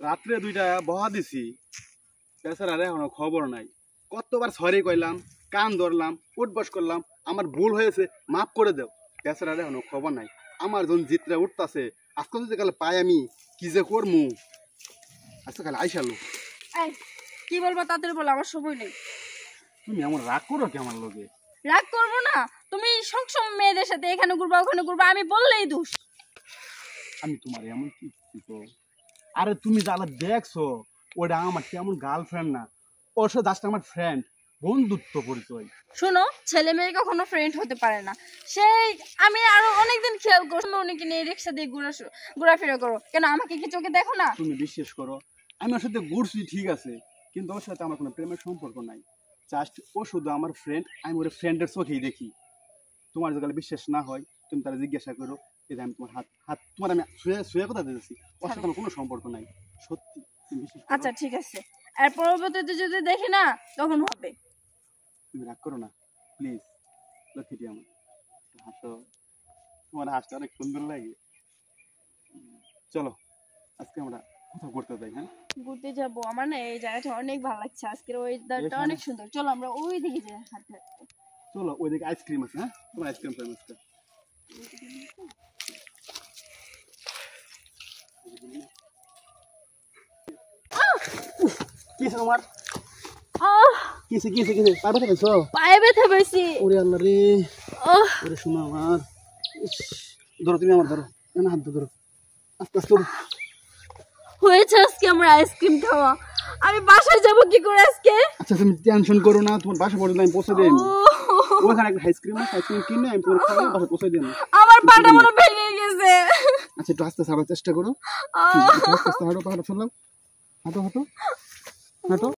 রাত্রে দুইটা বহা দিছি, বেচারার এখনো খবর নাই। কতবার সরি কইলাম, কান ধরলাম, উঠবস করলাম, আমার ভুল হয়েছে, মাফ করে দাও। বেচারার এখনো খবর নাই। আমার যখন জিতরা উঠতাছে, আজকে যদি কালে পাই আমি কি যে করমু। আজকে কালে আইসালো। এই কি বলবো তাড়াতাড়ি বলো, আমার সময় নেই। তুমি এমন রাগ করো কি আমার লগে? রাগ করবো না, তুমি সবসময় মেয়েদের সাথে এখানে ঘুরবা ওখানে ঘুরবা, আমি বললেই দোষ। আমি তোমার এমন কি তো? আরে তুমি যারা দেখছো ওটা আমার কেমন গার্লফ্রেন্ড না, ওর সাথে জাস্ট আমার ফ্রেন্ড, বন্ধুত্ব পরিচয়। শোনো, ছেলে মেয়ে কখনো ফ্রেন্ড হতে পারে না। সেই আমি আরো অনেকদিন খেয়াল করছি উনিকে নিয়ে রিক্সা দিয়ে ঘোরাফেরা করো, কেন আমাকে কি চোখে দেখো না? তুমি বিশ্বাস করো, আমি ওর সাথে ঘুরছি ঠিক আছে, কিন্তু ওর সাথে আমার কোনো প্রেমের সম্পর্ক নাই। জাস্ট ও শুধু আমার ফ্রেন্ড, আমি ওর ফ্রেন্ডের চোখেই দেখি। তোমার যদি বিশ্বাস না হয় তুমি তারা জিজ্ঞাসা করো। এই যে আমি তোমার হাত হাত তোমার আমি শুয়ে শুয়ে কথা দিয়েছি, ওর সাথে আমার কোনো সম্পর্ক নাই। সত্যি তুমি বিশ্বাস করো? আচ্ছা ঠিক আছে, আর পরবর্তীতে যদি দেখি না তখন হবে। তুমি রাগ করো না প্লিজ, লক্ষ্মীটি আমার হাসো, তোমার হাসটা অনেক সুন্দর লাগে। চলো আজকে আমরা কোথাও ঘুরতে যাই। হ্যাঁ ঘুরতে যাবো, আমার না এই জায়গাটা অনেক ভালো লাগছে, আজকের ওয়েদারটা অনেক সুন্দর। চলো আমরা ওই দিকে যাই হাঁটতে হাঁটতে। চলো ওইদিকে আইসক্রিম আছে। হ্যাঁ তোমার আইসক্রিম ফেমাস। কিসে তোমার কিসে কিসে কিসে পায়ে ব্যথা পেয়েছো? পায়ে ব্যথা পেয়েছি। ওরে আল্লাহ রে, ওরে শোনো আমার। ধরো তুমি আমার, ধরো না, হাত ধরো আস্তে আস্তে। হয়েছে আজকে আমার আইসক্রিম খাওয়া, আমি বাসায় যাব কি করে আজকে? আচ্ছা তুমি টেনশন করো না, তোমার বাসা পর্যন্ত আমি পৌঁছে দিই। ওখানে একটা আইসক্রিম আছে, আইসক্রিম কিনে আমি তোমার খাওয়াই বাসা পৌঁছে দিই। আমার পাটা মনে ভেঙে গেছে। আচ্ছা একটু আস্তে ছাড়ার চেষ্টা করো, আস্তে আস্তে হাঁটো, পাহাড় চললাম, হাঁটো হাঁটো হাঁটো।